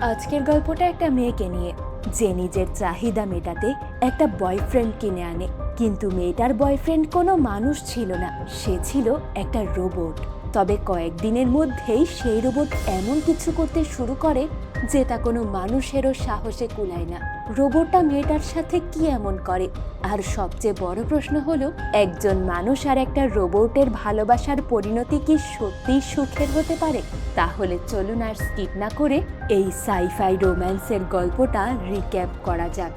আজকের গল্পটা একটা মেয়েকে নিয়ে, যে নিজের চাহিদা মেটাতে একটা বয়ফ্রেন্ড কিনে আনে। কিন্তু মেয়েটার বয়ফ্রেন্ড কোনো মানুষ ছিল না, সে ছিল একটা রোবট। তবে কয়েকদিনের মধ্যেই সেই রোবট এমন কিছু করতে শুরু করে যেটা কোনো মানুষেরও সাহসে কুলায় না। রোবটটা মেয়েটার সাথে কি এমন করে? আর সবচেয়ে বড় প্রশ্ন হলো, একজন মানুষ আর একটা রোবটের ভালোবাসার পরিণতি কি সত্যিই সুখের হতে পারে? তাহলে চলুন আর স্কিপ না করে এই সাইফাই রোম্যান্সের গল্পটা রিক্যাপ করা যাক।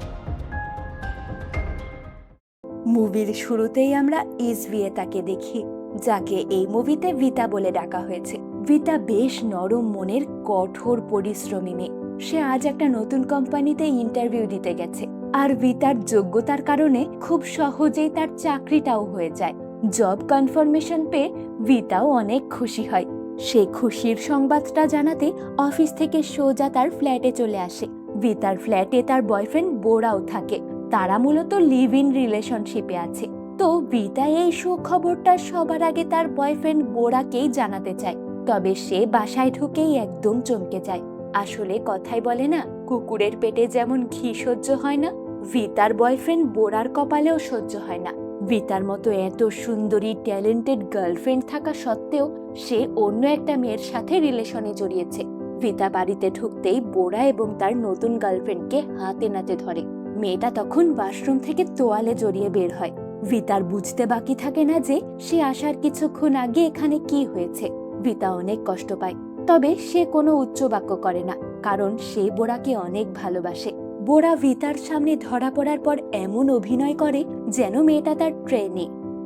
মুভির শুরুতেই আমরা ইসভিয়েতাকে দেখি, যাকে এই মুভিতে ভিতা বলে ডাকা হয়েছে। ভিতা বেশ নরম মনের, কঠোর পরিশ্রমী মেয়ে। সে আজ একটা নতুন কোম্পানিতে ইন্টারভিউ দিতে গেছে, আর ভিতার যোগ্যতার কারণে খুব সহজেই তার চাকরিটাও হয়ে যায়। জব কনফার্মেশন পেয়ে ভিতাও অনেক খুশি হয়। সে খুশির সংবাদটা জানাতে অফিস থেকে সোজা তার ফ্ল্যাটে চলে আসে। ভিতার ফ্ল্যাটে তার বয়ফ্রেন্ড বোরাও থাকে। তারা মূলত লিভ ইন রিলেশনশিপে আছে। তো ভিতা এই সুখবরটা সবার আগে তার বয়ফ্রেন্ড বোরাকেই জানাতে চায়। তবে সে বাসায় ঢুকেই একদম চমকে যায়। আসলে কথাই বলে না, কুকুরের পেটে যেমন ঘি সহ্য হয় না, ভিতার বয়ফ্রেন্ড বোরার কপালেও সহ্য হয় না। ভিতার মতো এত সুন্দরী, ট্যালেন্টেড গার্লফ্রেন্ড থাকা সত্ত্বেও সে অন্য একটা মেয়ের সাথে রিলেশনে জড়িয়েছে। ভিতা বাড়িতে ঢুকতেই বোরা এবং তার নতুন গার্লফ্রেন্ডকে হাতে নাতে ধরে। মেয়েটা তখন ওয়াশরুম থেকে তোয়ালে জড়িয়ে বের হয়। ভিতার বুঝতে বাকি থাকে না যে সে আসার কিছুক্ষণ আগে এখানে কি হয়েছে। ভিতা অনেক কষ্ট পায়, তবে সে কোনো উচ্চ বাক্য করে না, কারণ সে বোরাকে অনেক ভালোবাসে। বোরা ভিতার সামনে ধরা পড়ার পর এমন অভিনয় করে যেন মেয়েটা তার ট্রেনি।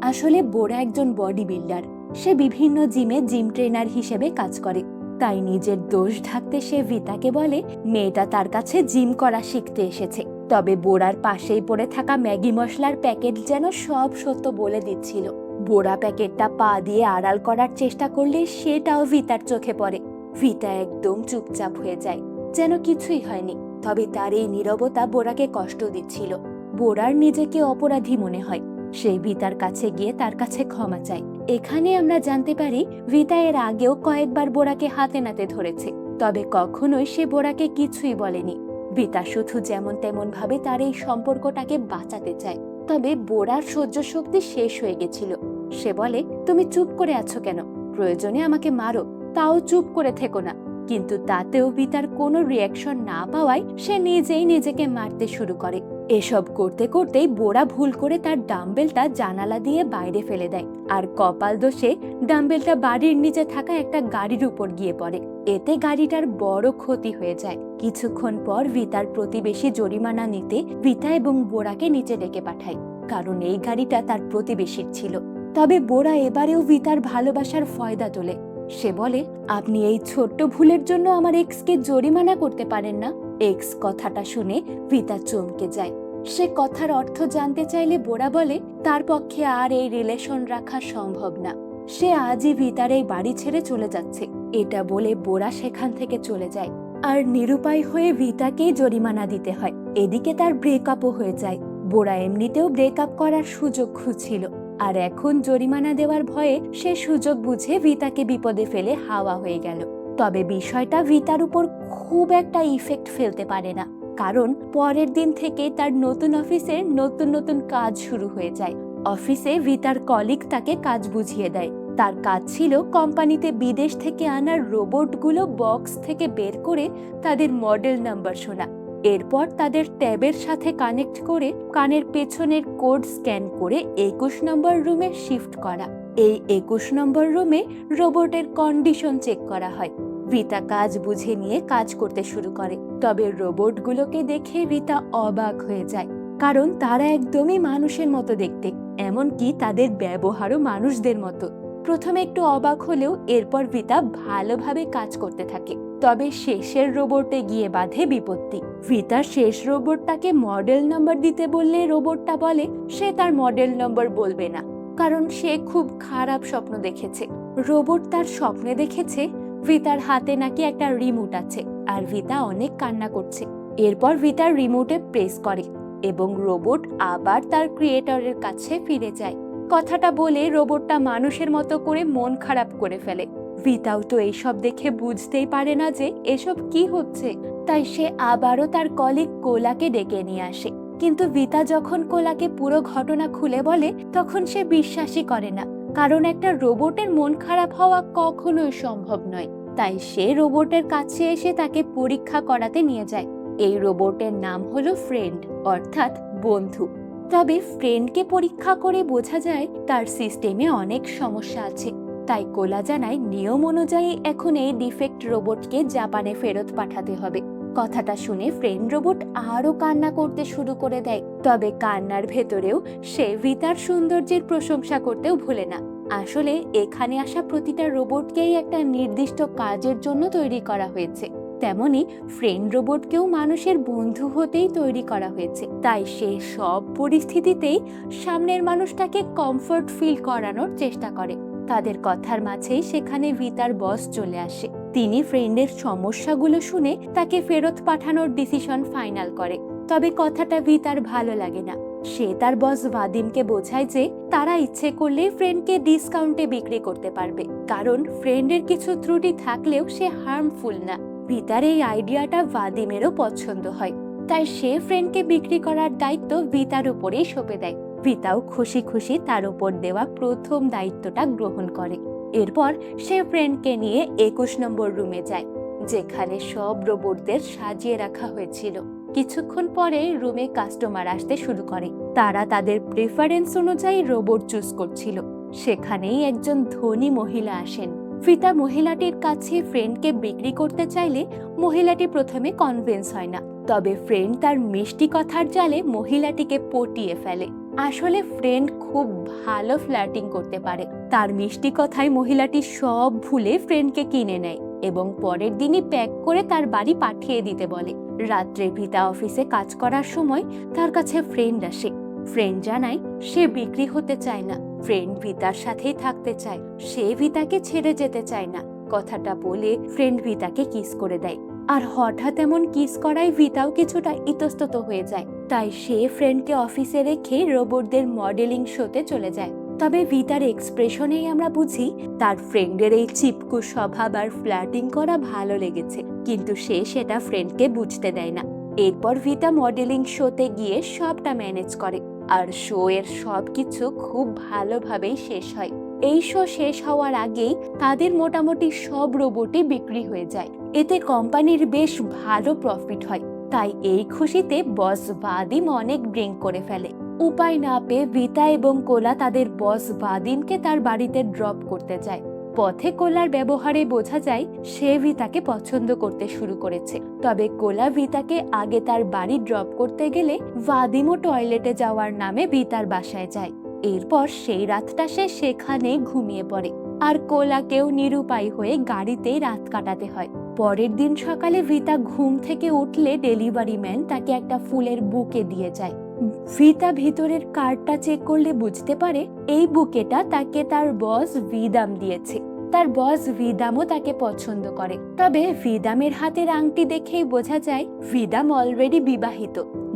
আসলে বোরা একজন বডি বিল্ডার। সে বিভিন্ন জিমে জিম ট্রেনার হিসেবে কাজ করে। তাই নিজের দোষ ঢাকতে সে ভিতাকে বলে মেয়েটা তার কাছে জিম করা শিখতে এসেছে। তবে বোরার পাশেই পড়ে থাকা ম্যাগি মশলার প্যাকেট যেন সব সত্য বলে দিচ্ছিল। বোরা প্যাকেটটা পা দিয়ে আড়াল করার চেষ্টা করলে সেটাও ভিতার চোখে পড়ে। ভিতা একদম চুপচাপ হয়ে যায়, যেন কিছুই হয়নি। তবে তার এই নীরবতা বোরাকে কষ্ট দিচ্ছিল। বোরার নিজেকে অপরাধী মনে হয়। সে ভিতার কাছে গিয়ে তার কাছে ক্ষমা চায়। এখানে আমরা জানতে পারি ভিতা এর আগেও কয়েকবার বোরাকে হাতে নাতে ধরেছে, তবে কখনোই সে বোরাকে কিছুই বলেনি। ভিতা শুধু যেমন তেমন ভাবে তার এই সম্পর্কটাকে বাঁচাতে চায়। তবে বোরার সহ্য শক্তি শেষ হয়ে গেছিল। সে বলে, তুমি চুপ করে আছো কেন? প্রয়োজনে আমাকে মারো, তাও চুপ করে থেকো না। কিন্তু তাতেও ভিতার কোনো রিয়াকশন না পাওয়ায় সে নিজেই নিজেকে মারতে শুরু করে। এসব করতে করতেই বোরা ভুল করে তার ডাম্বেলটা জানালা দিয়ে বাইরে ফেলে দেয়, আর কপাল দোষে ডাম্বেলটা বাড়ির নিচে থাকা একটা গাড়ির উপর গিয়ে পড়ে। এতে গাড়িটার বড় ক্ষতি হয়ে যায়। কিছুক্ষণ পর ভিতার প্রতিবেশী জরিমানা নিতে ভিতা এবং বোরাকে নিচে ডেকে পাঠায়, কারণ এই গাড়িটা তার প্রতিবেশীর ছিল। তবে বোরা এবারেও ভিতার ভালোবাসার ফয়দা তোলে। সে বলে, আপনি এই ছোট্ট ভুলের জন্য আমার এক্সকে জরিমানা করতে পারেন না। এক্স কথাটা শুনে ভিতা চমকে যায়। সে কথার অর্থ জানতে চাইলে বোরা বলে তার পক্ষে আর এই রিলেশন রাখা সম্ভব না। সে আজই ভিতার এই বাড়ি ছেড়ে চলে যাচ্ছে। এটা বলে বোরা সেখান থেকে চলে যায়, আর নিরুপায় হয়ে ভিতাকেই জরিমানা দিতে হয়। এদিকে তার ব্রেকআপও হয়ে যায়। বোরা এমনিতেও ব্রেকআপ করার সুযোগ খুঁজছিল, আর এখন জরিমানা দেওয়ার ভয়ে সে সুযোগ বুঝে ভিতাকে বিপদে ফেলে হাওয়া হয়ে গেল। তবে বিষয়টা ভিতার উপর খুব একটা ইফেক্ট ফেলতে পারে না, কারণ পরের দিন থেকে তার নতুন অফিসে নতুন নতুন কাজ শুরু হয়ে যায়। অফিসে ভিতার কলিগ তাকে কাজ বুঝিয়ে দেয়। তার কাজ ছিল কোম্পানিতে বিদেশ থেকে আনার রোবটগুলো বক্স থেকে বের করে তাদের মডেল নাম্বার শোনা, এরপর তাদের ট্যাবের সাথে কানেক্ট করে কানের পেছনের কোড স্ক্যান করে 21 নম্বর রুমে শিফট করা। এই 21 নম্বর রুমে রোবটের কন্ডিশন চেক করা হয়। ভিতা কাজ বুঝে নিয়ে কাজ করতে শুরু করে। তবে রোবটগুলোকে দেখে ভিতা অবাক হয়ে যায়, কারণ তারা একদমই মানুষের মতো দেখতে, এমনকি তাদের ব্যবহারও মানুষদের মতো। প্রথমে একটু অবাক হলেও এরপর ভিতা ভালোভাবে কাজ করতে থাকে। তবে শেষের রোবটে গিয়ে বাঁধে বিপত্তি। ভিতার শেষ রোবটটাকে মডেল নাম্বার দিতে বললে রোবটটা বলে সে তার মডেল নাম্বার বলবে না, কারণ সে খুব খারাপ স্বপ্ন দেখেছে। রোবট তার স্বপ্নে দেখেছে ভিতার হাতে নাকি একটা রিমোট আছে, আর ভিতা অনেক কান্না করছে। এরপর ভিতার রিমোটে প্রেস করে এবং রোবট আবার তার ক্রিয়েটরের কাছে ফিরে যায়। কথাটা বলে রোবটটা মানুষের মতো করে মন খারাপ করে ফেলে। ভিতাও তো এইসব দেখে বুঝতেই পারে না যে এসব কি হচ্ছে। তাই সে আবারও তার কলিগ কোলাকে ডেকে নিয়ে আসে। কিন্তু ভিতা যখন কোলাকে পুরো ঘটনা খুলে বলে তখন সে বিশ্বাসই করে না, কারণ একটা রোবটের মন খারাপ হওয়া কখনোই সম্ভব নয়। তাই সে রোবটের কাছে এসে তাকে পরীক্ষা করাতে নিয়ে যায়। এই রোবটের নাম হলো ফ্রেন্ড, অর্থাৎ বন্ধু। তবে ফ্রেন্ডকে পরীক্ষা করে বোঝা যায় তার সিস্টেমে অনেক সমস্যা আছে। তাই কোলা জানায় নিয়ম অনুযায়ী এখন এই ডিফেক্ট রোবটকে জাপানে ফেরত পাঠাতে হবে। কথাটা শুনে ফ্রেন্ড রোবট আরো কান্না করতে শুরু করে দেয়। তবে কান্নার ভেতরেও সে ভিতার সৌন্দর্যের প্রশংসা করতেও ভুলে না। আসলে এখানে আসা প্রতিটা রোবটকেই একটা নির্দিষ্ট কাজের জন্য তৈরি করা হয়েছে, তেমনি ফ্রেন্ড রোবটকেও মানুষের বন্ধু হতেই তৈরি করা হয়েছে। তাই সে সব পরিস্থিতিতেই সামনের মানুষটাকে কমফর্ট ফিল করানোর চেষ্টা করে। তাদের কথার মাঝেই সেখানে ভিতার বস চলে আসে। তিনি ফ্রেন্ডের সমস্যাগুলো শুনে তাকে ফেরত পাঠানোর ডিসিশন ফাইনাল করে। তবে কথাটা ভিতার ভালো লাগে না। সে তার বস ভাদিমকে বোঝায় যে তারা ইচ্ছে করলে ফ্রেন্ডকে ডিসকাউন্টে বিক্রি করতে পারবে, কারণ ফ্রেন্ডের কিছু ত্রুটি থাকলেও সে হার্মফুল না। ভিতার এই আইডিয়াটা ভাদিমেরও পছন্দ হয়, তাই সে ফ্রেন্ডকে বিক্রি করার দায়িত্ব ভিতার উপরেই সঁপে দেয়। ভিতাও খুশি খুশি তার উপর দেওয়া প্রথম দায়িত্বটা গ্রহণ করে। এরপর সে ফ্রেন্ডকে নিয়ে 21 নম্বর রুমে যায়, যেখানে সব রোবটদের সাজিয়ে রাখা হয়েছিল। কিছুক্ষণ পরে রুমে কাস্টমার আসতে শুরু করে। তারা তাদের প্রেফারেন্স অনুযায়ী রোবট চুজ করছিল। সেখানেই একজন ধনী মহিলা আসেন। ভিতা মহিলাটির কাছে ফ্রেন্ডকে বিক্রি করতে চাইলে মহিলাটি প্রথমে কনভিন্স হয় না। তবে ফ্রেন্ড তার মিষ্টি কথার জালে মহিলাটিকে পটিয়ে ফেলে। আসলে ফ্রেন্ড খুব ভালো ফ্লার্টিং করতে পারে। তার মিষ্টি কথায় মহিলাটি সব ভুলে ফ্রেন্ডকে কিনে নেয় এবং পরের দিনই প্যাক করে তার বাড়ি পাঠিয়ে দিতে বলে। রাত্রে ভিতা অফিসে কাজ করার সময় তার কাছে ফ্রেন্ড আসে। ফ্রেন্ড জানায় সে বিক্রি হতে চায় না, ফ্রেন্ড ভিতার সাথেই থাকতে চায়, সে ভিতাকে ছেড়ে যেতে চায় না। কথাটা বলে ফ্রেন্ড ভিতাকে কিস করে দেয়। আর হঠাৎ এমন কিস করায় ভিতাও কিছুটা ইতস্তত হয়ে যায়। তাই সে ফ্রেন্ডকে অফিসে রেখে রোবটদের মডেলিং শোতে চলে যায়। তবে ভিতার এক্সপ্রেশনেই আমরা বুঝি তার ফ্রেন্ডের এই চিপকু স্বভাব আর ফ্ল্যাটিং করা ভালো লেগেছে, কিন্তু সে সেটা ফ্রেন্ডকে বুঝতে দেয় না। এরপর ভিতা মডেলিং শোতে গিয়ে সবটা ম্যানেজ করে, আর শো এর সবকিছু খুব ভালোভাবেই শেষ হয়। এই শো শেষ হওয়ার আগেই তাদের মোটামুটি সব রোবটই বিক্রি হয়ে যায়। এতে কোম্পানির বেশ ভালো প্রফিট হয়। তাই এই খুশিতে বস ভাদিম অনেক ড্রিঙ্ক করে ফেলে। উপায় না পেয়ে ভিতা এবং কোলা তাদের বস ভাদিমকে তার বাড়িতে ড্রপ করতে যায়। পথে কোলার ব্যবহারে বোঝা যায় সে ভিতাকে পছন্দ করতে শুরু করেছে। তবে কোলা ভিতাকে আগে তার বাড়ি ড্রপ করতে গেলে ভাদিমও টয়লেটে যাওয়ার নামে ভিতার বাসায় যায়। এরপর সেই রাতটা সে সেখানেই ঘুমিয়ে পড়ে, আর কোলাকেও নিরুপায় হয়ে গাড়িতেই রাত কাটাতে হয়। পরের দিন সকালে ভিতা ঘুম থেকে উঠলে ডেলিভারি ম্যান তাকে একটা ফুলের বুকে দিয়ে যায়। ভিতা ভিতরের কার্ডটা চেক করলে বুঝতে পারে এই বুকেটা তাকে তার বস ভিদাম দিয়েছে। তার বস ভিদামও তাকে পছন্দ করে। তবে ভিদামের হাতের আংটি দেখেই বোঝা যায় ভিদাম অলরেডি বিবাহিত,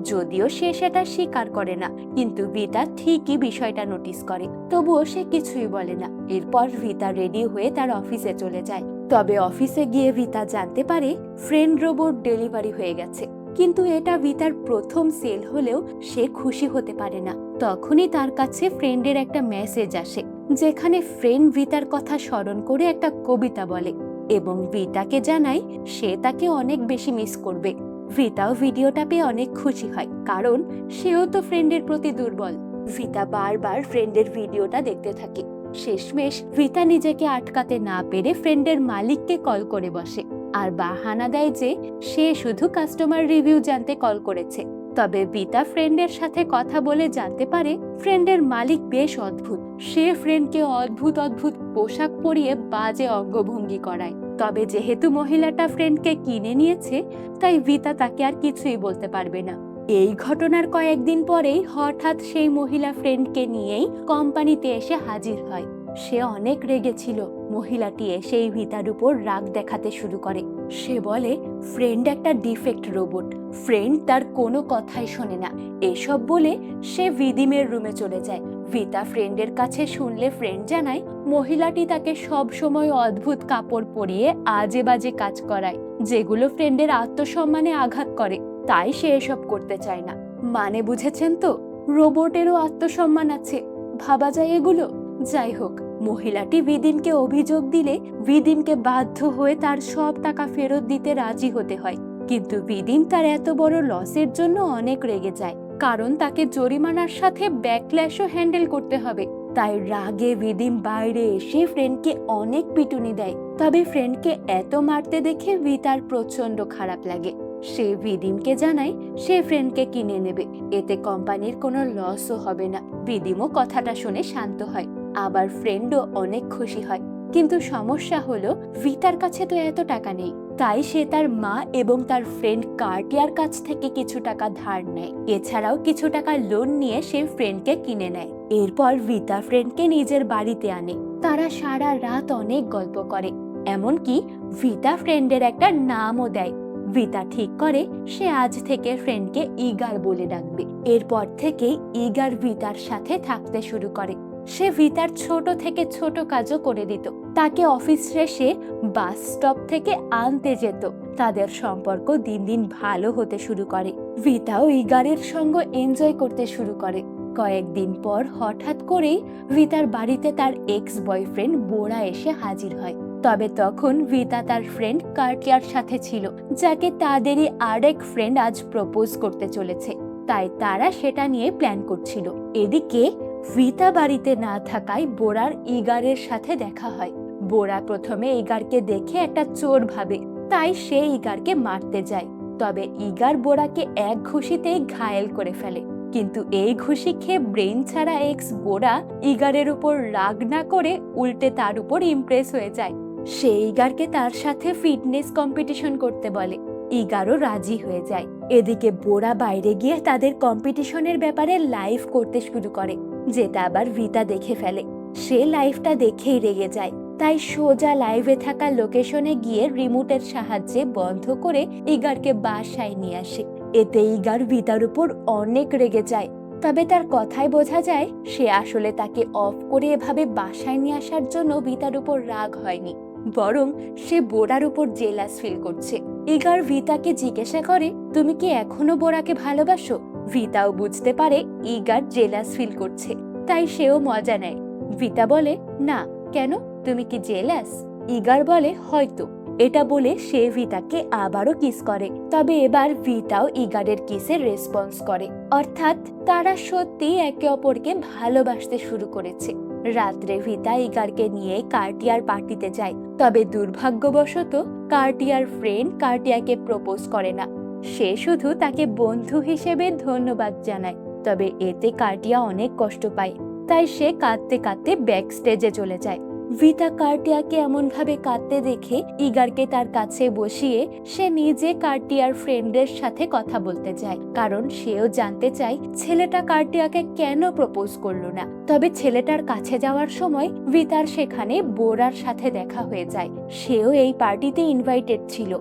যদিও সে সেটা স্বীকার করে না। কিন্তু ভিতা ঠিকই বিষয়টা নোটিস করে, তবুও সে কিছুই বলে না। এরপর ভিতা রেডি হয়ে তার অফিসে চলে যায়। তবে অফিসে গিয়ে ভিতা জানতে পারে ফ্রেন্ড রোবট ডেলিভারি হয়ে গেছে। কিন্তু এটা ভিতার প্রথম সেল হলেও সে খুশি হতে পারে না। তখনই তার কাছে ফ্রেন্ডের একটা মেসেজ আসে, যেখানে ফ্রেন্ড ভিতার কথা স্মরণ করে একটা কবিতা বলে এবং ভিতাকে জানায় সে তাকে অনেক বেশি মিস করবে। ভিতাও ভিডিওটা পেয়ে অনেক খুশি হয়, কারণ সেও তো ফ্রেন্ডের প্রতি দুর্বল। ভিতা বারবার ফ্রেন্ডের ভিডিওটা দেখতে থাকে। শেষমেশ ভিতা নিজেকে আটকাতে না পেরে ফ্রেন্ডের মালিককে কল করে বসে, আর বাহানা দেয় যে সে শুধু কাস্টমার রিভিউ জানতে কল করেছে। তবে ভিতা ফ্রেন্ডের সাথে কথা বলে জানতে পারে ফ্রেন্ডের মালিক বেশ অদ্ভুত। সে ফ্রেন্ডকে অদ্ভুত অদ্ভুত পোশাক পরিয়ে বাজে অঙ্গভঙ্গি করায়। তবে যেহেতু মহিলাটা ফ্রেন্ডকে কিনে নিয়েছে, তাই ভিতা তাকে আর কিছুই বলতে পারবে না। এই ঘটনার কয়েকদিন পরেই হঠাৎ সেই মহিলা ফ্রেন্ডকে নিয়েই কোম্পানিতে এসে হাজির হয়। সে অনেক রেগেছিল। মহিলাটি এসেই ভিতার উপর রাগ দেখাতে শুরু করে। সে বলে ফ্রেন্ড একটা ডিফেক্ট রোবট, ফ্রেন্ড তার কোনো কথাই শোনে না। এসব বলে সে ভিদিমের রুমে চলে যায়। ভিতা ফ্রেন্ডের কাছে শুনলে ফ্রেন্ড জানায় মহিলাটি তাকে সব সময় অদ্ভুত কাপড় পরিয়ে আজে বাজে কাজ করায়, যেগুলো ফ্রেন্ডের আত্মসম্মানে আঘাত করে, তাই সে এসব করতে চায় না। মানে বুঝেছেন তো, রোবটেরও আত্মসম্মান আছে, ভাবা যায় এগুলো। যাই হোক, মহিলাটি ভিদিমকে অভিযোগ দিলে ভিদিমকে বাধ্য হয়ে তার সব টাকা ফেরত দিতে রাজি হতে হয়। কিন্তু ভিদিম তার এত বড় লসের জন্য অনেক রেগে যায়, কারণ তাকে জরিমানার সাথে ব্যাকল্যাশও হ্যান্ডেল করতে হবে। তাই রাগে ভিদিম বাইরে এসে ফ্রেন্ডকে অনেক পিটুনি দেয়। তবে ফ্রেন্ডকে এত মারতে দেখে ভিতার প্রচন্ড খারাপ লাগে। সে ভিদিমকে জানায় সে ফ্রেন্ডকে কিনে নেবে, এতে কোম্পানির কোনো লসও হবে না। ভিদিমও কথাটা শুনে শান্ত হয়, আবার ফ্রেন্ডও অনেক খুশি হয়। কিন্তু সমস্যা হলো ভিতার কাছে তো এত টাকা নেই, তাই সে তার মা এবং তার ফ্রেন্ড কার্টিয়ার কাছ থেকে কিছু টাকা ধার নেয়। এছাড়াও কিছু টাকা লোন নিয়ে সে ফ্রেন্ডকে কিনে নেয়। এরপর ভিতা ফ্রেন্ডকে নিজের বাড়িতে আনে। তারা সারা রাত অনেক গল্প করে, এমনকি ভিতা ফ্রেন্ডের একটা নামও দেয়। ভিতা ঠিক করে সে আজ থেকে ফ্রেন্ডকে ইগার বলে ডাকবে। এরপর থেকেই ইগার ভিতার সাথে থাকতে শুরু করে। সে ভিতার ছোট থেকে ছোট কাজও করে দিত, তাকে অফিস শেষে বাস স্টপ থেকে আনতে যেত। তাদের সম্পর্ক দিন দিন ভালো হতে শুরু করে। ভিতাও ইগারের সঙ্গে এনজয় করতে শুরু করে। কয়েকদিন পর হঠাৎ করেই ভিতার বাড়িতে তার এক্স বয়ফ্রেন্ড বোরা এসে হাজির হয়। তবে তখন ভিতা তার ফ্রেন্ড কার্টিয়ার সাথে ছিল, যাকে তাদেরই আরেক ফ্রেন্ড আজ প্রপোজ করতে চলেছে, তাই তারা সেটা নিয়ে প্ল্যান করছিল। এদিকে ভিতা বাড়িতে না থাকায় বোরার ইগারের সাথে দেখা হয়। বোরা প্রথমে ইগারকে দেখে একটা চোর ভাবে, তাই সে ইগারকে মারতে যায়। তবে ইগার বোরাকে এক ঘুষিতেই ঘায়েল করে ফেলে। কিন্তু এই ঘুষি খেয়ে ব্রেন ছাড়া এক্স বোরা ইগারের উপর রাগ না করে উল্টে তার উপর ইমপ্রেস হয়ে যায়। সে ইগারকে তার সাথে ফিটনেস কম্পিটিশন করতে বলে। ইগারও রাজি হয়ে যায়। এদিকে বোরা বাইরে গিয়ে তাদের কম্পিটিশনের ব্যাপারে লাইভ করতে শুরু করে, যেটা আবার ভিতা দেখে ফেলে। সে লাইভটা দেখেই রেগে যায়, তাই সোজা লাইভে থাকা লোকেশনে গিয়ে রিমোটের সাহায্যে বন্ধ করে ইগারকে বাসায় নিয়ে আসে। এতে ইগার ভিতার উপর অনেক রেগে যায়। তবে তার কথায় বোঝা যায় সে আসলে তাকে অফ করে এভাবে বাসায় নিয়ে আসার জন্য ভিতার উপর রাগ হয়নি, বরং সে বোরার উপর জেলাস ফিল করছে। ইগার ভিতাকে জিজ্ঞাসা করে, তুমি কি এখনো বোরাকে ভালোবাসো? ভিতাও বুঝতে পারে ইগার জেলাস ফিল করছে, তাই সেও মজা নেয়। ভিতা বলে, না, কেন, তুমি কি জেলাস? ইগার বলে, হয়তো। এটা বলে সে ভিতাকে আবারও কিস করে। তবে এবার ভিতাও ইগারের কিসের রেসপন্স করে, অর্থাৎ তারা সত্যি একে অপরকে ভালোবাসতে শুরু করেছে। রাত্রে ভিতা ইগারকে নিয়ে কার্টিয়ার পার্টিতে যায়। তবে দুর্ভাগ্যবশত কার্টিয়ার ফ্রেন্ড কার্টিয়াকে প্রপোজ করে না, সে শুধু তাকে বন্ধু হিসেবে ধন্যবাদ জানায়। তবে এতে কার্টিয়া অনেক কষ্ট পায়, তাই সে কাঁদতে কাঁদতে ব্যাক স্টেজে চলে যায়। ভিতা কার্টিয়াকে এমন ভাবে কাঁদতে দেখে ইগারকে তার কাছে বসিয়ে সে নিজে কার্টিয়ার ফ্রেন্ডের সাথে কথা বলতে যায়, কারণ সেও জানতে চায় ছেলেটা কার্টিয়াকে কেন প্রপোজ করলো না। তবে ছেলেটার কাছে যাওয়ার সময় ভিতার সেখানে বোরার সাথে দেখা হয়ে যায়। সেও এই পার্টিতে ইনভাইটেড ছিল,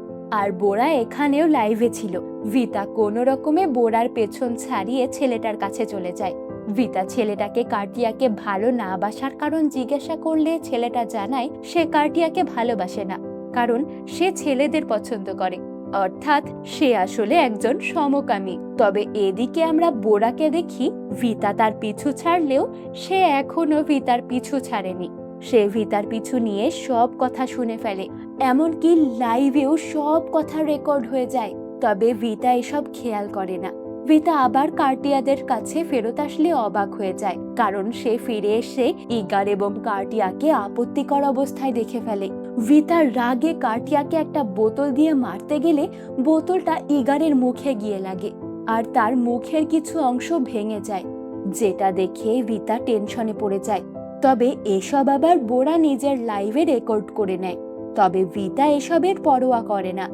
আর বোরা এখানেও লাইভে ছিল। ভিতা কোনো রকমে বোরার পেছন ছাড়িয়ে ছেলেটার কাছে চলে যায়। ভিতা ছেলেটাকে কার্টিয়াকে ভালো না বাসার কারণ জিজ্ঞাসা করলে ছেলেটা জানায় সে কার্টিয়াকে ভালোবাসে না, কারণ সে ছেলেদের পছন্দ করে, অর্থাৎ সে আসলে একজন সমকামী। তবে এদিকে আমরা বোরাকে দেখি ভিতা তার পিছু ছাড়লেও সে এখনো ভিতার পিছু ছাড়েনি। সে ভিতার পিছু নিয়ে সব কথা শুনে ফেলে, এমনকি লাইভেও সব কথা রেকর্ড হয়ে যায়। তবে ভিতা এসব খেয়াল করে না। ভিতা আবার কার্টিয়াদের কাছে ফেরত আসলে অবাক হয়ে যায়, কারণ সে ফিরে এসে ইগার এবং কার্টিয়াকে আপত্তিকর অবস্থায় দেখে ফেলে। ভিতা রাগে কার্টিয়াকে একটা বোতল দিয়ে মারতে গেলে বোতলটা ইগারের মুখে গিয়ে লাগে, আর তার মুখের কিছু অংশ ভেঙে যায়, যেটা দেখে ভিতা টেনশনে পড়ে যায়। তবে এসব আবার বোরা নিজের লাইভে রেকর্ড করে নেয়। তবে ভিতা এসবের পরোয়া করে না।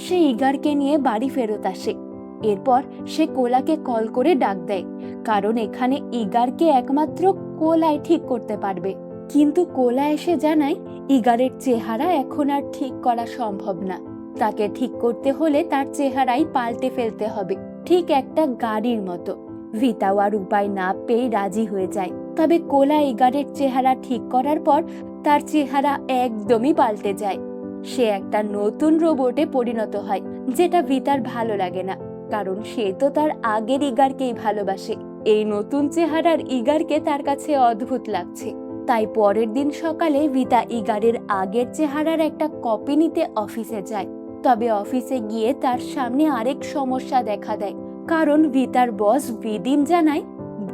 সে ইগারকে নিয়ে বাড়ি ফেরত আসে। এরপর সে কোলাকে কল করে ডাক দেয়, কারণ এখানে ইগারকে একমাত্র কোলাই ঠিক করতে পারবে। কিন্তু কোলা এসে জানায় ইগারের চেহারা এখন আর ঠিক করা সম্ভব না, তাকে ঠিক করতে হলে তার চেহারাই পাল্টে ফেলতে হবে, ঠিক একটা গাড়ির মতো। ভিতাও আর উপায় না পেয়ে রাজি হয়ে যায়। তবে কোলা ইগারের চেহারা ঠিক করার পর তার চেহারা একদমই পাল্টে যায়। সে একটা নতুন রোবটে পরিণত হয়, যেটা ভিতার ভালো লাগে না, কারণ সে তো তার আগের ইগারকেই ভালোবাসে। এই নতুন চেহারার ইগারকে তার কাছে অদ্ভুত লাগছে। তাই পরের দিন সকালে ভিতা ইগারের আগের চেহারার একটা কপি নিতে অফিসে যায়। তবে অফিসে গিয়ে তার সামনে আরেক সমস্যা দেখা দেয়, কারণ ভিতার বস বিদিম জানায়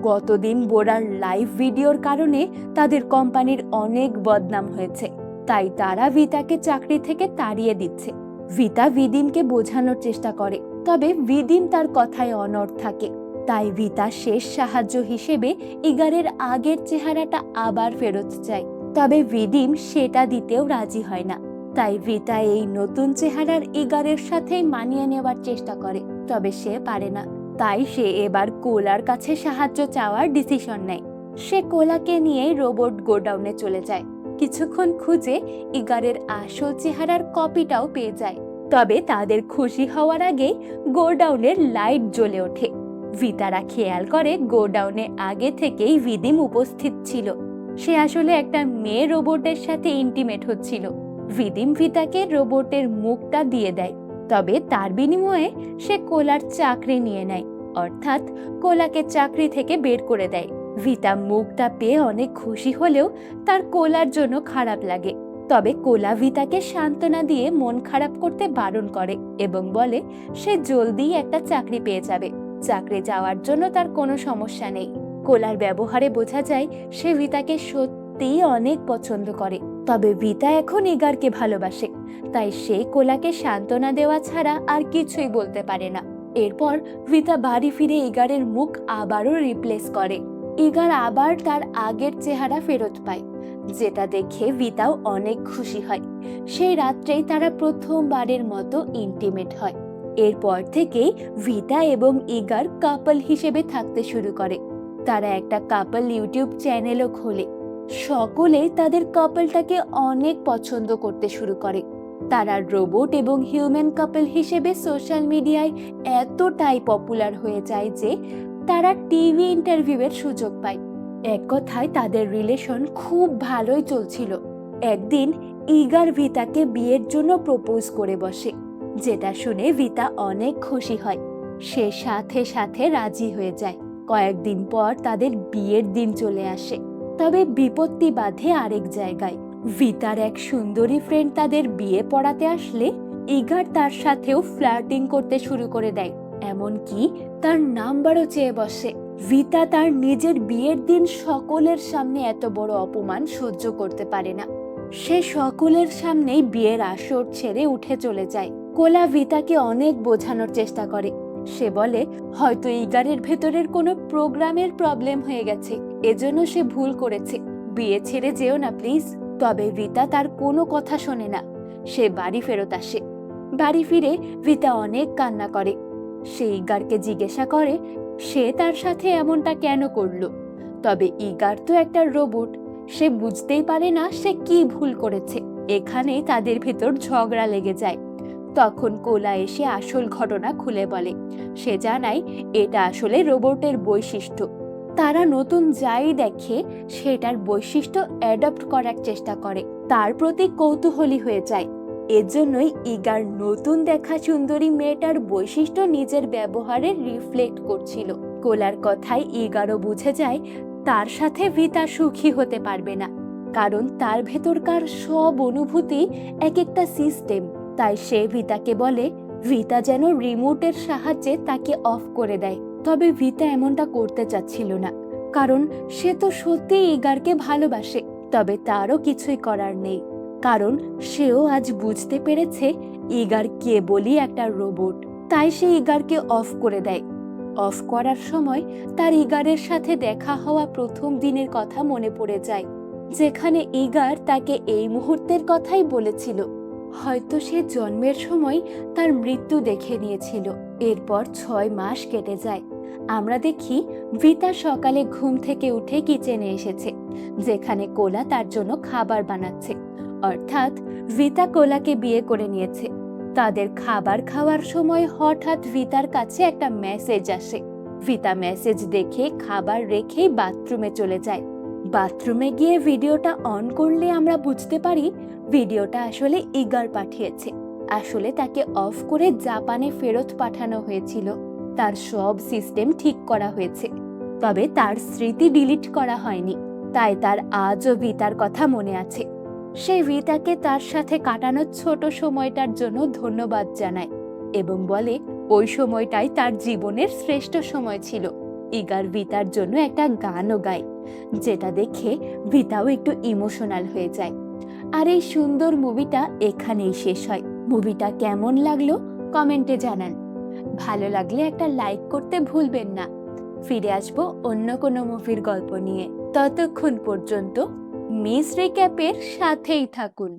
গতদিন বোরার লাইভ ভিডিওর কারণে তাদের কোম্পানির অনেক বদনাম হয়েছে, তাই তারা ভিতাকে চাকরি থেকে তাড়িয়ে দিচ্ছে। ভিতা বিদিমকে বোঝানোর চেষ্টা করে, তবে বিদিম তার কথায় অনড় থাকে। তাই ভিতা শেষ সাহায্য হিসেবে ইগারের আগের চেহারাটা আবার ফেরত চায়, তবে বিদিম সেটা দিতেও রাজি হয় না। তাই ভিতা এই নতুন চেহারার ইগারের সাথে মানিয়ে নেওয়ার চেষ্টা করে, তবে সে পারে না। তাই সে এবার কোলার কাছে সাহায্য চাওয়ার ডিসিশন নেয়। সে কোলাকে নিয়ে রোবট গোডাউনে চলে যায়। কিছুক্ষণ খুঁজে ইগারের আসল চেহারার কপিটাও পেয়ে যায়। তবে তাদের খুশি হওয়ার আগে গোডাউনের লাইট জ্বলে ওঠে। ভিতারা খেয়াল করে গোডাউনে আগে থেকেই বিদিম উপস্থিত ছিল। সে আসলে একটা মেয়ে রোবটের সাথে ইন্টিমেট হচ্ছিল। বিদিম ভিতাকে রোবটের মুখটা দিয়ে দেয়, তবে তার বিনিময়ে সে কোলার চাকরি নিয়ে নেয়, অর্থাৎ কোলাকে চাকরি থেকে বের করে দেয়। ভিতা মুখটা পেয়ে অনেক খুশি হলেও তার কোলার জন্য খারাপ লাগে। তবে কোলা ভিতাকে সান্ত্বনা দিয়ে মন খারাপ করতে বারণ করে এবং বলে সে জলদিই একটা চাকরি পেয়ে যাবে। চাকরি যাওয়ার জন্য তার কোনো সমস্যা নেই। কোলার ব্যবহারে বোঝা যায় সে ভিতাকে সত্যিই অনেক পছন্দ করে। তবে ভিতা এখন ইগারকে ভালোবাসে, তাই সে কোলাকে সান্ত্বনা দেওয়া ছাড়া আর কিছুই বলতে পারে না। এরপর ভিতা বাড়ি ফিরে ইগারের মুখ আবারও রিপ্লেস করে। ইগার আবার তার আগের চেহারা ফেরত পায়, যেটা দেখে ভিতাও অনেক খুশি হয়। সেই রাত্রেই তারা প্রথমবারের মতো ইন্টিমেট হয়। এরপর থেকেই ভিতা এবং ইগার কাপল হিসেবে থাকতে শুরু করে। তারা একটা কাপল ইউটিউব চ্যানেলও খোলে। সকলেই তাদের কাপলটাকে অনেক পছন্দ করতে শুরু করে। তারা রোবট এবং হিউম্যান কাপল হিসেবে সোশ্যাল মিডিয়ায় এতটাই পপুলার হয়ে যায় যে তারা টিভি ইন্টারভিউয়ের সুযোগ পায়। এক কথায় তাদের রিলেশন খুব ভালোই চলছিল। একদিন ইগার ভিতাকে বিয়ের জন্য প্রপোজ করে বসে, যেটা শুনে ভিতা অনেক খুশি হয়। সে সাথে সাথে রাজি হয়ে যায়। কয়েকদিন পর তাদের বিয়ের দিন চলে আসে। তবে বিপত্তি বাধে আরেক জায়গায়। ভিতার এক সুন্দরী ফ্রেন্ড তাদের বিয়ে পড়াতে আসলে ইগার তার সাথেও ফ্লার্টিং করতে শুরু করে দেয়, এমনকি তার নাম্বারও চেয়ে বসে। ভিতা তার নিজের বিয়ের দিন সকলের সামনে এত বড় অপমান সহ্য করতে পারে না। সে সকলের সামনেই বিয়ের আসর ছেড়ে উঠে চলে যায়। কোলা ভিতাকে অনেক বোঝানোর চেষ্টা করে। সে বলে হয়তো ইগারের ভেতরের কোনো প্রোগ্রামের প্রবলেম হয়ে গেছে, এজন্য সে ভুল করেছে। বিয়ে ছেড়ে যেও না প্লিজ। তবে ভিতা তার কোনো কথা শোনে না। সে বাড়ি ফেরত আসে। বাড়ি ফিরে ভিতা অনেক কান্না করে। সে ইগারকে জিজ্ঞাসা করে সে তার সাথে এমনটা কেন করলো। তবে ইগার তো একটা রোবট, সে বুঝতেই পারে না সে কি ভুল করেছে। এখানেই তাদের ভেতর ঝগড়া লেগে যায়। তখন কোলা এসে আসল ঘটনা খুলে বলে। সে জানায় এটা আসলে রোবটের বৈশিষ্ট্য। তারা নতুন যাই দেখে সেটার বৈশিষ্ট্য অ্যাডপ্ট করার চেষ্টা করে, তার প্রতি কৌতূহলী হয়ে যায়। এজন্যই ইগার নতুন দেখা সুন্দরী মেয়েটার বৈশিষ্ট্য নিজের ব্যবহারে রিফ্লেক্ট করছিল। কোলার কথায় ইগারও বুঝে যায় তার সাথে ভিতা সুখী হতে পারবে না, কারণ তার ভেতরকার সব অনুভূতি এক একটা সিস্টেম। তাই সে ভিতাকে বলে ভিতা যেন রিমোটের সাহায্যে তাকে অফ করে দেয়। তবে ভিতা এমনটা করতে চাচ্ছিল না, কারণ সে তো সত্যিই ইগারকে ভালোবাসে। তবে তারও কিছুই করার নেই, কারণ সেও আজ বুঝতে পেরেছে ইগার কেবলই একটা রোবট। তাই সে ইগারকে অফ করে দেয়। অফ করার সময় তার ইগারের সাথে দেখা হওয়া প্রথম দিনের কথা মনে পড়ে যায়, যেখানে ইগার তাকে এই মুহূর্তের কথাই বলেছিল। হয়তো সে জন্মের সময় তার মৃত্যু দেখে নিয়েছিল। এরপর 6 মাস কেটে যায়। আমরা দেখি ভিতা সকালে ঘুম থেকে উঠে কিচেনে এসেছে, যেখানে কোলা তার জন্য খাবার বানাচ্ছে। অর্থাৎ ভিতা কোলাকে বিয়ে করে নিয়েছে। তাদের খাবার খাওয়ার সময় হঠাৎ ভিতার কাছে একটা মেসেজ আসে। ভিতা মেসেজ দেখে খাবার রেখেই বাথরুমে চলে যায়। বাথরুমে গিয়ে ভিডিওটা অন করলে আমরা বুঝতে পারি ভিডিওটা আসলে ইগার পাঠিয়েছে। আসলে তাকে অফ করে জাপানে ফেরত পাঠানো হয়েছিল। তার সব সিস্টেম ঠিক করা হয়েছে, তবে তার স্মৃতি ডিলিট করা হয়নি। তাই তার আজও ভিতার কথা মনে আছে। সে ভিতাকে তার সাথে কাটানো ছোট সময়টার জন্য ধন্যবাদ জানায় এবং বলে ওই সময়টাই তার জীবনের শ্রেষ্ঠ সময় ছিল। ইগার ভিতার জন্য একটা গানও গায়, যেটা দেখে ভিতাও একটু ইমোশনাল হয়ে যায়। আর এই সুন্দর মুভিটা এখানেই শেষ হয়। মুভিটা কেমন লাগলো কমেন্টে জানান। ভালো লাগলে একটা লাইক করতে ভুলবেন না। ফিরে আসবো অন্য কোনো মুভির গল্প নিয়ে। ততক্ষণ পর্যন্ত মিস রিক্যাপের সাথেই থাকুন।